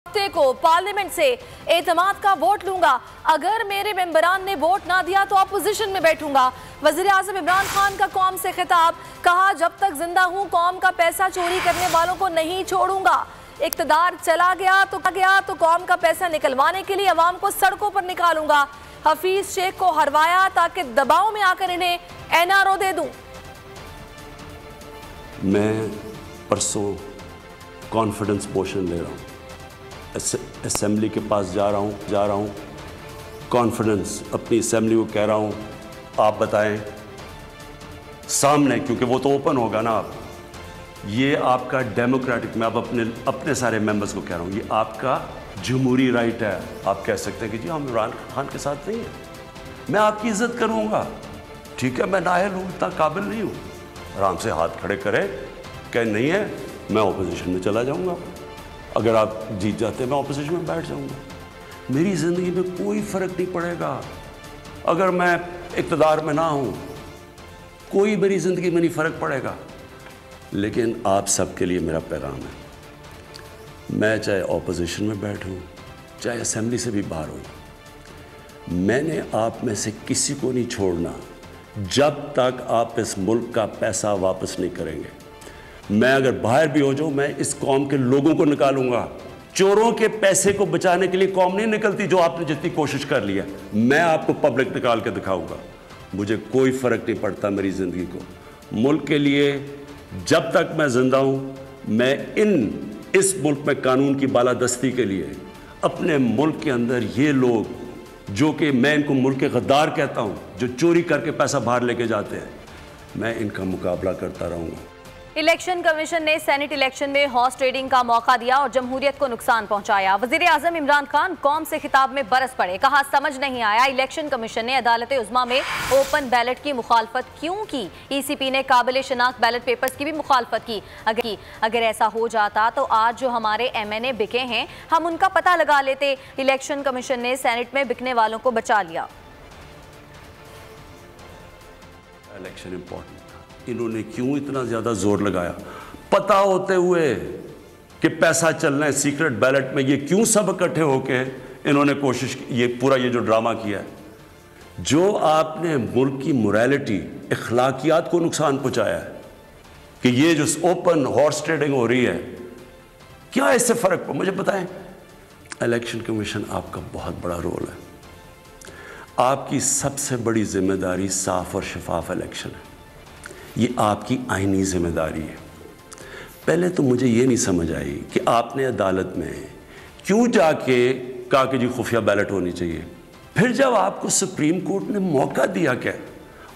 हफ्ते को पार्लियामेंट से एतमाद का वोट लूंगा। अगर मेरे मेंबरान ने वोट ना दिया तो अपोजिशन में बैठूंगा। वजीर आजम इमरान खान का कौम से खिताब, कहा जब तक जिंदा हूं कौम का पैसा चोरी करने वालों को नहीं छोड़ूंगा। इक्तदार चला गया तो कौम का पैसा निकलवाने के लिए अवाम को सड़कों पर निकालूंगा। हफीज शेख को हरवाया ताकि दबाव में आकर इन्हें एनआरओ दे दूं। मैं परसों कॉन्फिडेंस मोशन ले रहा हूँ, असेंबली के पास जा रहा हूँ कॉन्फिडेंस अपनी असेंबली को कह रहा हूँ आप बताएं सामने, क्योंकि वो तो ओपन होगा ना। आप ये आपका डेमोक्रेटिक, मैं अब अपने सारे मेंबर्स को कह रहा हूँ, ये आपका जमहूरी राइट है। आप कह सकते हैं कि जी हम इमरान खान के साथ नहीं है, मैं आपकी इज्जत करूँगा, ठीक है, मैं नाअहल हूँ, इतना काबिल नहीं हूँ। आराम से हाथ खड़े करें, कह नहीं है मैं अपोजिशन में चला जाऊँगा, अगर आप जीत जाते हैं मैं अपोजिशन में बैठ जाऊँगा। मेरी ज़िंदगी में कोई फ़र्क नहीं पड़ेगा अगर मैं इक़्तिदार में ना हूँ, कोई मेरी ज़िंदगी में नहीं फ़र्क पड़ेगा। लेकिन आप सबके लिए मेरा पैगाम है, मैं चाहे अपोजिशन में बैठूं, चाहे असेंबली से भी बाहर हूँ, मैंने आप में से किसी को नहीं छोड़ना जब तक आप इस मुल्क का पैसा वापस नहीं करेंगे। मैं अगर बाहर भी हो जाऊं, मैं इस कौम के लोगों को निकालूंगा। चोरों के पैसे को बचाने के लिए कौम नहीं निकलती, जो आपने जितनी कोशिश कर लिया मैं आपको पब्लिक निकाल के दिखाऊंगा। मुझे कोई फ़र्क नहीं पड़ता मेरी ज़िंदगी को। मुल्क के लिए जब तक मैं जिंदा हूँ, मैं इस मुल्क में कानून की बालादस्ती के लिए अपने मुल्क के अंदर ये लोग जो कि मैं इनको मुल्क के गद्दार कहता हूँ, जो चोरी करके पैसा बाहर लेके जाते हैं, मैं इनका मुकाबला करता रहूँगा। इलेक्शन कमीशन ने सेनेट इलेक्शन में हॉर्स ट्रेडिंग का मौका दिया और जमहूरियत को नुकसान पहुंचाया। वजीर आजम इमरान खान कौम से खिताब में बरस पड़े, कहा समझ नहीं आया इलेक्शन कमीशन ने अदालत उज़्मा में ओपन बैलेट की मुखालफत क्यों की। ईसीपी ने काबिल शनाख्त बैलेट पेपर्स की भी मुखालफत की। अगर ऐसा हो जाता तो आज जो हमारे MNA बिके हैं हम उनका पता लगा लेते। इलेक्शन कमीशन ने सेनेट में बिकने वालों को बचा लिया। इलेक्शन इंपॉर्टेंट, इन्होंने क्यों इतना ज़्यादा जोर लगाया, पता होते हुए कि पैसा चलना है सीक्रेट बैलेट में, ये क्यों सब इकट्ठे होके इन्होंने कोशिश की, ये जो ड्रामा किया है, जो आपने मुल्क की मोरालिटी, इखलाकियात को नुकसान पहुंचाया है कि ये जो ओपन हॉर्स ट्रेडिंग हो रही है, क्या इससे फ़र्क पड़ा मुझे बताएं। इलेक्शन कमीशन आपका बहुत बड़ा रोल है, आपकी सबसे बड़ी जिम्मेदारी साफ और शफाफ इलेक्शन है, ये आपकी आईनी जिम्मेदारी है। पहले तो मुझे ये नहीं समझ आई कि आपने अदालत में क्यों जाके कहा कि जी खुफिया बैलेट होनी चाहिए। फिर जब आपको सुप्रीम कोर्ट ने मौका दिया, क्या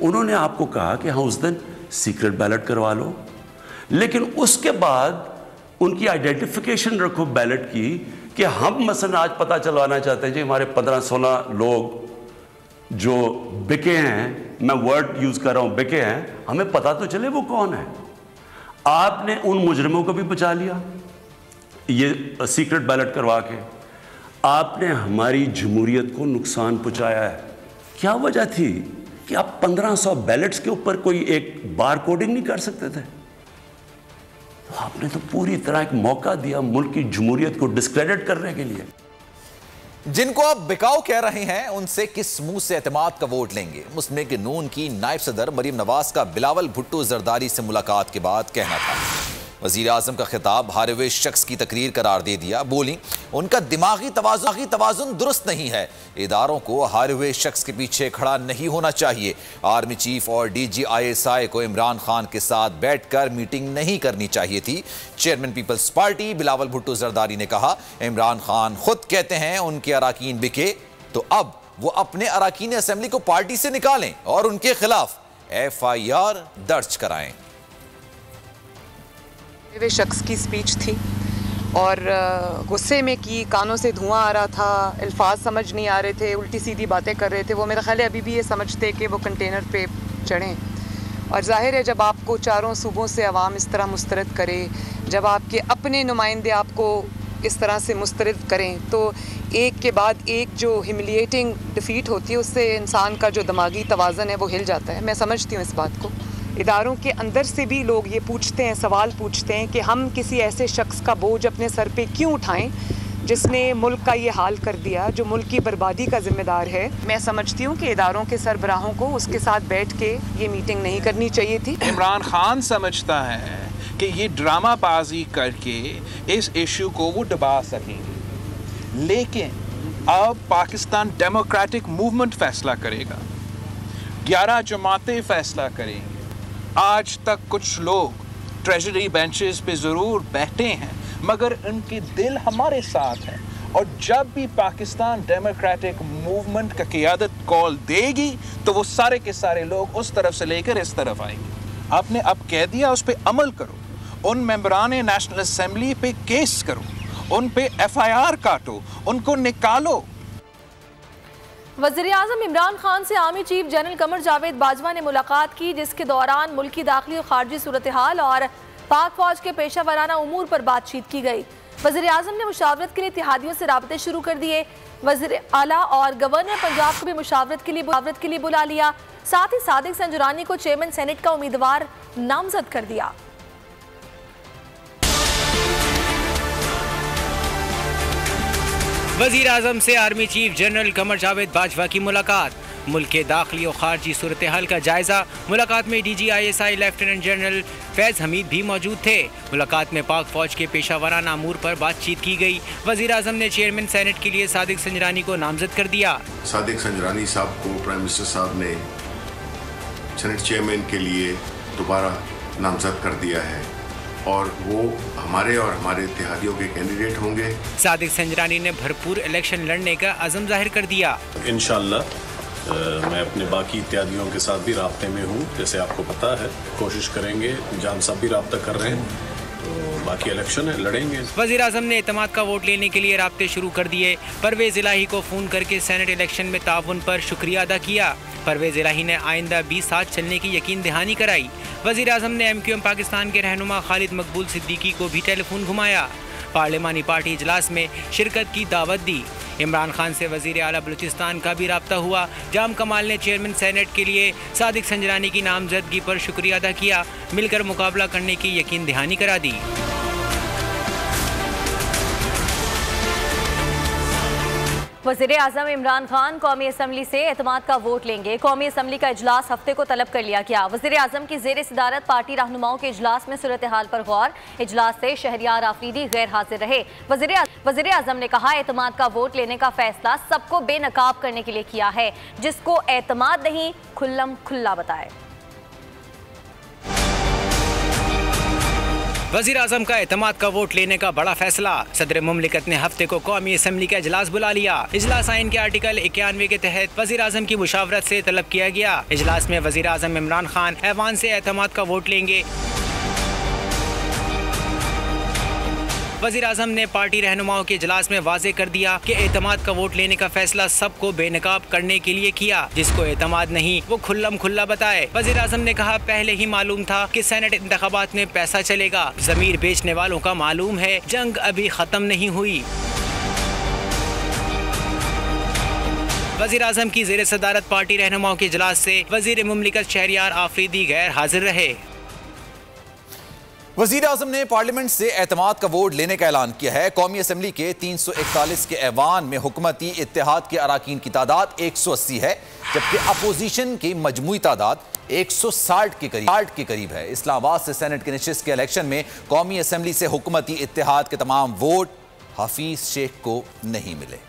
उन्होंने आपको कहा कि हाँ उस दिन सीक्रेट बैलेट करवा लो, लेकिन उसके बाद उनकी आइडेंटिफिकेशन रखो बैलेट की कि हम मसलन आज पता चलवाना चाहते हैं जी हमारे 15-16 लोग जो बिके हैं, मैं वर्ड यूज कर रहा हूं बिके हैं, हमें पता तो चले वो कौन है। आपने उन मुजरिमों को भी बचा लिया ये सीक्रेट बैलेट करवा के, आपने हमारी जमहूरियत को नुकसान पहुंचाया है। क्या वजह थी कि आप 1500 बैलेट्स के ऊपर कोई एक बार कोडिंग नहीं कर सकते थे? तो आपने तो पूरी तरह एक मौका दिया मुल्क की जमहूरियत को डिस्क्रेडिट करने के लिए। जिनको आप बिकाऊ कह रहे हैं उनसे किस मुंह से एतमाद का वोट लेंगे। मुस्लिम लीग नून की नायब सदर मरीम नवाज का बिलावल भुट्टो जरदारी से मुलाकात के बाद कहना था, वजीर आजम का खिताब हारे हुए शख्स की तकरीर करार दे दिया। बोली उनका दिमागी तवाजुन दुरुस्त नहीं है, इदारों को हारे हुए शख्स के पीछे खड़ा नहीं होना चाहिए। आर्मी चीफ और DG ISI को इमरान खान के साथ बैठकर मीटिंग नहीं करनी चाहिए थी। Chairman people's party Bilawal Bhutto Zardari ने कहा इमरान खान खुद कहते हैं उनके अराकीन बिके, तो अब वो अपने अराकीन असेंबली को पार्टी से निकालें और उनके खिलाफ FIR दर्ज कराएं। वे शख्स की स्पीच थी और गुस्से में की, कानों से धुआं आ रहा था, अल्फाज समझ नहीं आ रहे थे, उल्टी सीधी बातें कर रहे थे। वो मेरा ख्याल है अभी भी ये समझते कि वो कंटेनर पे चढ़ें। और जाहिर है जब आपको चारों सूबों से अवाम इस तरह मुस्तरद करे, जब आपके अपने नुमाइंदे आपको इस तरह से मुस्तरद करें, तो एक के बाद एक जो ह्यूमिलिएटिंग डिफीट होती है उससे इंसान का जो दिमागी तवाज़न है वो हिल जाता है। मैं समझती हूँ इस बात को। इदारों के अंदर से भी लोग ये पूछते हैं, सवाल पूछते हैं कि हम किसी ऐसे शख्स का बोझ अपने सर पे क्यों उठाएं जिसने मुल्क का ये हाल कर दिया, जो मुल्क की बर्बादी का जिम्मेदार है। मैं समझती हूँ कि इदारों के सरबराहों को उसके साथ बैठ के ये मीटिंग नहीं करनी चाहिए थी। इमरान खान समझता है कि ये ड्रामाबाजी करके इस इशू को वो दबा सकेंगे, लेकिन अब पाकिस्तान डेमोक्रेटिक मूवमेंट फैसला करेगा, 11 जमातें फैसला करेंगे। आज तक कुछ लोग ट्रेजरी बेंचेस पे ज़रूर बैठे हैं, मगर उनके दिल हमारे साथ है, और जब भी पाकिस्तान डेमोक्रेटिक मूवमेंट का क़यादत कॉल देगी तो वो सारे के सारे लोग उस तरफ से लेकर इस तरफ आएंगे। आपने अब कह दिया, उस पर अमल करो, उन मेंबरान नेशनल असेंबली पे केस करो, उन पे FIR काटो, उनको निकालो। वज़ीर-ए-आज़म इमरान खान से army chief general Qamar Javed Bajwa ने मुलाकात की, जिसके दौरान मुल्की दाखिली और खारजी सूरत हाल और पाक फौज के पेशा वराना उमूर पर बातचीत की गई। वज़ीर-ए-आज़म ने मुशावरत के लिए इत्तेहादियों से राब्ते शुरू कर दिए। वज़ीर आला और गवर्नर पंजाब को भी मुशावरत के लिए बुला लिया। साथ ही सादिक संजुरानी को चेयरमैन सेनेट का उम्मीदवार नामजद कर दिया। वज़ीर आज़म से army chief general Qamar Javed Bajwa की मुलाकात, मुल्क के दाखिली और खारजी सूरत हाल का जायजा। मुलाकात में DGISI लेफ्टिनेंट जनरल फैज़ हमीद भी मौजूद थे। मुलाकात में पाक फौज के पेशा वराना अमूर पर बातचीत की गई। वज़ीर आज़म ने चेयरमैन सेनेट के लिए सादिक संजरानी को नामजद कर दिया। सादिक संजरानी साहब को प्राइम मिनिस्टर साहब ने सेनेट चेयरमैन के लिए दोबारा नामजद कर दिया है, और वो हमारे और हमारे इत्तेहादियों के कैंडिडेट होंगे। सादिक संजरानी ने भरपूर इलेक्शन लड़ने का अज़म जाहिर कर दिया। इंशाअल्लाह मैं अपने बाकी इत्यादियों के साथ भी राब्ते में हूँ, जैसे आपको पता है, कोशिश करेंगे, जान साहब भी राब्ता कर रहे हैं, तो बाकी इलेक्शन है, लड़ेंगे। वज़ीर आज़म ने एतमाद का वोट लेने के लिए राब्ते शुरू कर दिए। परवेज़ इलाही को फ़ोन करके सेनेट इलेक्शन में ताउन पर शुक्रिया अदा किया। परवेज़ इलाही ने आइंदा 20 साथ चलने की यकीन दहानी कराई। वज़ीर आज़म ने MQM पाकिस्तान के रहनुमा खालिद मकबूल सिद्दीकी को भी टेलीफोन घुमाया। पार्लिमानी पार्टी इजलास में शिरकत की दावत दी। इमरान खान से वज़ीर आला बलूचिस्तान का भी राब्ता हुआ। जाम कमाल ने चेयरमैन सेनेट के लिए सादिक संजरानी की नामजदगी पर शुक्रिया अदा किया। मिलकर मुकाबला करने की यकीन दहानी करा दी। वज़ीर-ए-आज़म इमरान खान कौमी असम्बली से एतमाद का वोट लेंगे। कौमी असम्बली का इजलास हफ्ते को तलब कर लिया गया। वज़ीर-ए-आज़म की ज़ेर सदारत पार्टी रहनुमाओं के इजलास में सूरत हाल पर गौर। इजलास से शहरियार आफरीदी गैर हाजिर रहे। वज़ीर-ए-आज़म ने कहा, एतमाद का वोट लेने का फैसला सबको बेनकाब करने के लिए किया है, जिसको एतमाद नहीं खुल्लम खुल्ला बताए। वज़ीर आज़म का एतमाद का वोट लेने का बड़ा फैसला। सदर मुमलिकत ने हफ्ते को कौमी असम्बली का इजलास बुला लिया। इजलास आइन के आर्टिकल 91 के तहत वज़ीर आज़म की मुशावरत से तलब किया गया। इजलास में वज़ीर आज़म इमरान खान ऐवान से एतमाद का वोट लेंगे। वज़ीर आज़म ने पार्टी रहनुमाओं के इजलास में वाज़े कर दिया कि एतमाद का वोट लेने का फैसला सबको बेनकाब करने के लिए किया, जिसको एतमाद नहीं वो खुल्लम खुल्ला बताए। वज़ीर आज़म ने कहा, पहले ही मालूम था कि सेनेट इंतखाबात में पैसा चलेगा। ज़मीर बेचने वालों का मालूम है जंग अभी ख़त्म नहीं हुई। वज़ीर आज़म की ज़ेर सदारत पार्टी रहनुमाओं के इजलास से वज़ीर मुमलिकत शहरियार आफरीदी गैर हाजिर रहे। वज़ीर आज़म ने पार्लियामेंट से एतमाद का वोट लेने का ऐलान किया है। कौमी असम्बली के 341 के ऐवान में हुकूमती इत्तेहाद के अराकीन की तादाद 180 है, जबकि अपोजिशन की मजमूई तादाद 160 के करीब है। इस्लामाबाद से सेनेट की नशिस्त के इलेक्शन में कौमी असम्बली से हुकूमती इत्तेहाद के तमाम वोट हफीज शेख को नहीं मिले।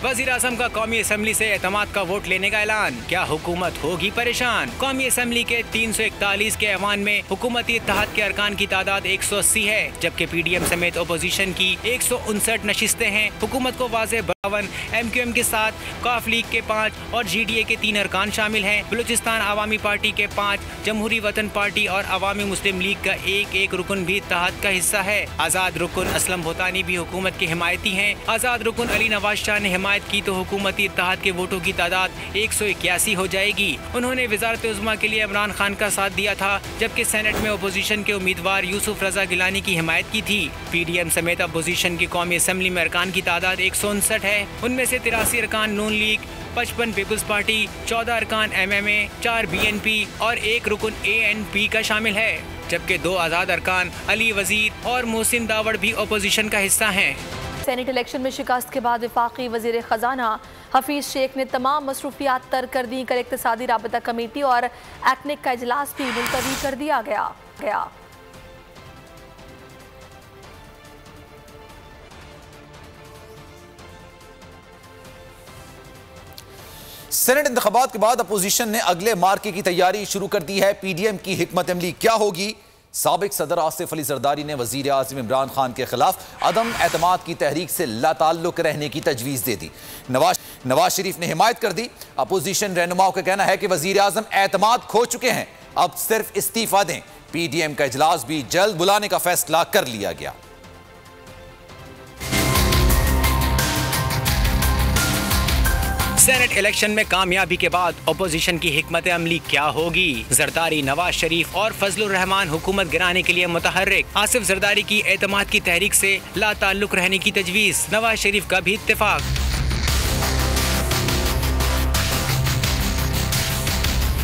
वज़ीर आज़म का कौमी असम्बली से एतमाद का वोट लेने का ऐलान। क्या हुकूमत होगी परेशान? कौमी असम्बली के 341 के ऐवान में हुकूमती इत्तेहाद के अरकान की तादाद 180 है, जबकि PDM समेत अपोजिशन की 159 नशिस्तें हैं। हुकूमत को वाज़े 52, MQM के 7, काफ लीग के 5 और GDA के 3 अरकान शामिल हैं। बलूचिस्तान अवामी पार्टी के 5, जमहूरी वतन पार्टी और अवामी मुस्लिम लीग का एक रुकन भी इत्तेहाद का हिस्सा है। आज़ाद रुकन असलम भूतानी भी हुकूमत के हिमायती हैं। आज़ाद रुकन अली नवाज शाह ने हिमायत की तो हुकूमती इत्तेहाद के वोटों की तादाद 181 हो जाएगी। उन्होंने वज़ारत उज़्मा के लिए इमरान खान का साथ दिया था, जबकि सेनेट में अपोजिशन के उम्मीदवार यूसुफ रजा गिलानी की हिमायत की थी। PDM समेत अपोजिशन की कौमी असम्बली में अरकान की तादाद 159 है। उनमें से 83 अरकान नून लीग, 55 पीपल्स पार्टी, 14 अरकान MMA, 4 BNP और 1 रुकन ANP का शामिल है, जबकि 2 आज़ाद अरकान अली वजीर और मोहसिन दावड़ भी अपोजिशन का हिस्सा हैं। सेनेट इलेक्शन में शिकस्त के बाद वफाकी वजीर खजाना हफीज शेख ने तमाम मसरूफियात तर्क कर दी। कल इक्तिसादी राबता कमेटी और एक्निक का इजलास भी मुलतवी कर दिया गया। सेनेट इंतखाबात के बाद अपोजिशन ने अगले मार्के की तैयारी शुरू कर दी है। PDM की हिकमत अमली क्या होगी? साबिक सदर आसिफ अली जरदारी ने वजीर आज़म इमरान खान के खिलाफ अदम एतमाद की तहरीक से लाताल्लुक रहने की तजवीज़ दे दी। नवाज शरीफ ने हिमायत कर दी। अपोजिशन रहनुमाओं का कहना है कि वजीर आज़म एतमाद खो चुके हैं, अब सिर्फ इस्तीफा दें। PDM का इजलास भी जल्द बुलाने का फैसला कर लिया गया। सेनेट इलेक्शन में कामयाबी के बाद अपोजिशन की हिकमत अमली क्या होगी? जरदारी, नवाज शरीफ और फजलुर रहमान हुकूमत गिराने के लिए मुतहर्रिक। आसिफ जरदारी की एतमाद की तहरीक से लाताल्लुक रहने की तजवीज़। नवाज शरीफ का भी इत्तेफाक।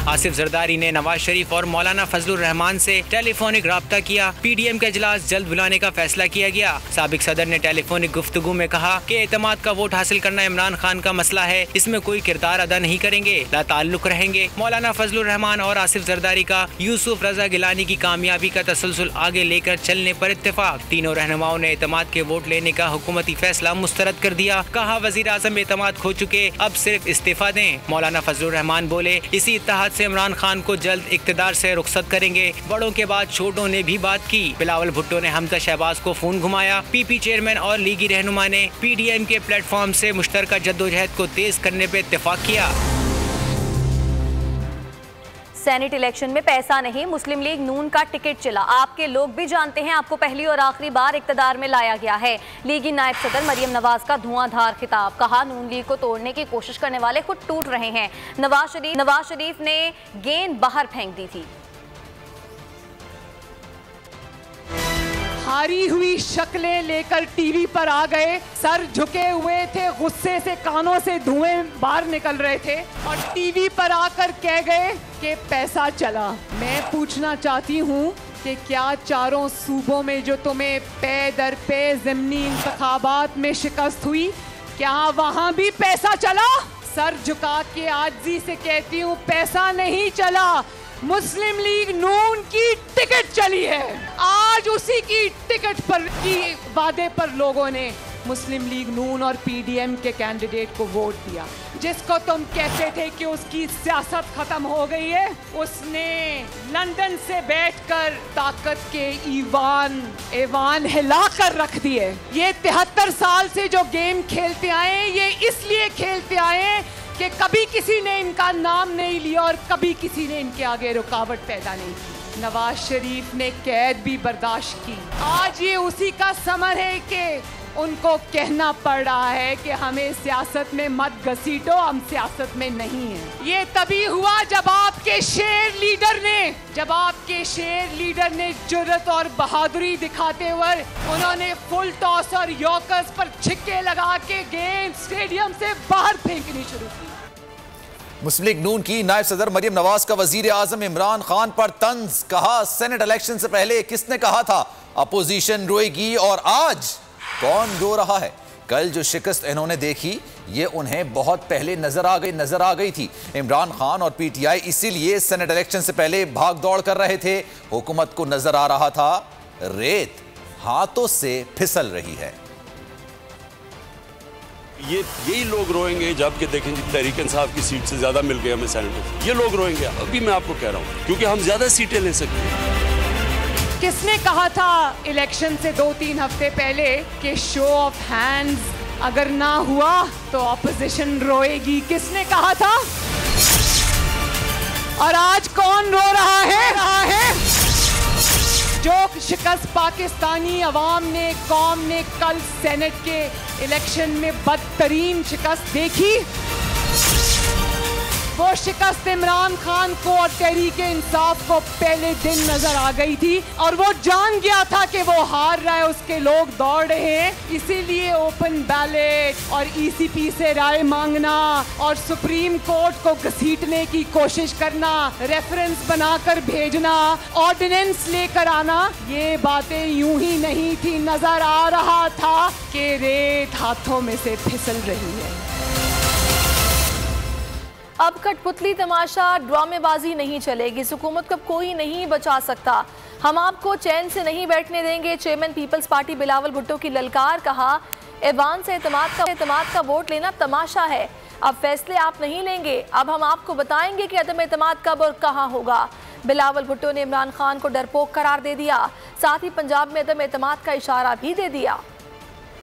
आसिफ जरदारी ने नवाज शरीफ और मौलाना फजलुर रहमान से टेलीफोनिक राब्ता किया। PDM का इजलास जल्द बुलाने का फैसला किया गया। साबिक सदर ने टेलीफोनिक गुफ्तगू में कहा कि एतमाद का वोट हासिल करना इमरान खान का मसला है, इसमें कोई किरदार अदा नहीं करेंगे, लाताल्लुक रहेंगे। मौलाना फजलुर रहमान और आसिफ जरदारी का यूसुफ रजा गिलानी की कामयाबी का तसलसल आगे लेकर चलने पर इत्तेफाक। तीनों रहनुमाओं ने एतमाद के वोट लेने का हुकूमती फैसला मुस्तरद कर दिया। कहा वजीर आज़म एतमाद खो चुके, अब सिर्फ इस्तीफा दें। मौलाना फजलुर रहमान बोले इसी इत्तेहाद से इमरान खान को जल्द इख्तिदार से रुखसत करेंगे। बड़ों के बाद छोटों ने भी बात की। बिलावल भुट्टो ने हमजा शहबाज को फोन घुमाया। PP चेयरमैन और लीगी रहनुमा ने PDM के प्लेटफॉर्म से मुश्तरका जद्दोजहद को तेज करने पर इत्तेफाक किया। सेनेट इलेक्शन में पैसा नहीं, मुस्लिम लीग नून का टिकट चला। आपके लोग भी जानते हैं आपको पहली और आखिरी बार इक्तदार में लाया गया है। लीगी नायब सदर मरियम नवाज का धुआंधार खिताब। कहा नून लीग को तोड़ने की कोशिश करने वाले खुद टूट रहे हैं। नवाज शरीफ ने गेंद बाहर फेंक दी थी। हारी हुई शक्लें लेकर टीवी पर आ गए, सर झुके हुए थे, गुस्से से कानों से धुएं बाहर निकल रहे थे और टीवी पर आकर कह गए कि पैसा चला। मैं पूछना चाहती हूँ कि क्या चारों सूबों में जो तुम्हें पे दर पे ज़िमनी इंतखाबात में शिकस्त हुई, क्या वहाँ भी पैसा चला? सर झुका के आजिज़ी से कहती हूँ पैसा नहीं चला, मुस्लिम लीग नून की टिकट चली है। आज उसी की टिकट पर की वादे पर लोगों ने मुस्लिम लीग नून और PDM के कैंडिडेट को वोट दिया। जिसको तुम कहते थे कि उसकी सियासत खत्म हो गई है, उसने लंदन से बैठकर ताकत के ईवान हिला कर रख दिए। ये 73 साल से जो गेम खेलते आए, ये इसलिए खेलते आए कि कभी किसी ने इनका नाम नहीं लिया और कभी किसी ने इनके आगे रुकावट पैदा नहीं की। नवाज शरीफ ने कैद भी बर्दाश्त की। आज ये उसी का समर है कि उनको कहना पड़ रहा है कि हमें सियासत में मत घसीटो, हम सियासत में नहीं हैं। ये तभी हुआ जब आपके शेर लीडर ने जुर्रत और बहादुरी दिखाते हुए उन्होंने फुल टॉस और यॉर्कर्स पर छिक्के लगा के गेंद स्टेडियम से बाहर फेंकनी शुरू की। मुस्लिम लीग नून की नायब सदर मरियम नवाज का वजीर आजम इमरान खान पर तंज। कहा सेनेट इलेक्शन से पहले किसने कहा था अपोजिशन रोएगी और आज कौन रो रहा है? कल जो शिकस्त इन्होंने देखी ये उन्हें बहुत पहले नजर आ गई थी। इमरान खान और PTI इसीलिए सेनेट इलेक्शन से पहले भाग दौड़ कर रहे थे। हुकूमत को नजर आ रहा था रेत हाथों से फिसल रही है। यही लोग रोएंगे जबकि देखेंगे तहरीक इंसाफ की सीट से ज्यादा मिल गई हमें सेनेट। ये लोग रोएंगे, अभी मैं आपको कह रहा हूं, क्योंकि हम ज्यादा सीटें ले सकते हैं। किसने कहा था इलेक्शन से 2-3 हफ्ते पहले कि शो ऑफ हैंड्स अगर ना हुआ तो ऑपोजिशन रोएगी? किसने कहा था? और आज कौन रो रहा है? जो शिकस्त पाकिस्तानी अवाम ने, कौम ने कल सेनेट के इलेक्शन में बदतरीन शिकस्त देखी। वो शिकस्त इमरान खान को और तहरीक इंसाफ को पहले दिन नजर आ गई थी और वो जान गया था कि वो हार रहा है, उसके लोग दौड़ रहे हैं। इसीलिए ओपन बैलेट और ईसीपी से राय मांगना और सुप्रीम कोर्ट को घसीटने की कोशिश करना, रेफरेंस बनाकर भेजना, ऑर्डिनेंस लेकर आना, ये बातें यूं ही नहीं थी। नजर आ रहा था कि रेत हाथों में से फिसल रही है। अब कठपुतली तमाशा ड्रामेबाजी नहीं चलेगी। हुकूमत को कोई नहीं बचा सकता। हम आपको चैन से नहीं बैठने देंगे। Chairman people's party Bilawal Bhutto की ललकार। कहा, ऐवान से एतमाद का वोट लेना तमाशा है। अब फैसले आप नहीं लेंगे, अब हम आपको बताएंगे कि अदम एतमाद कब और कहां होगा। बिलावल भुट्टो ने इमरान खान को डरपोक करार दे दिया, साथ ही पंजाब में अदम एतमाद का इशारा भी दे दिया।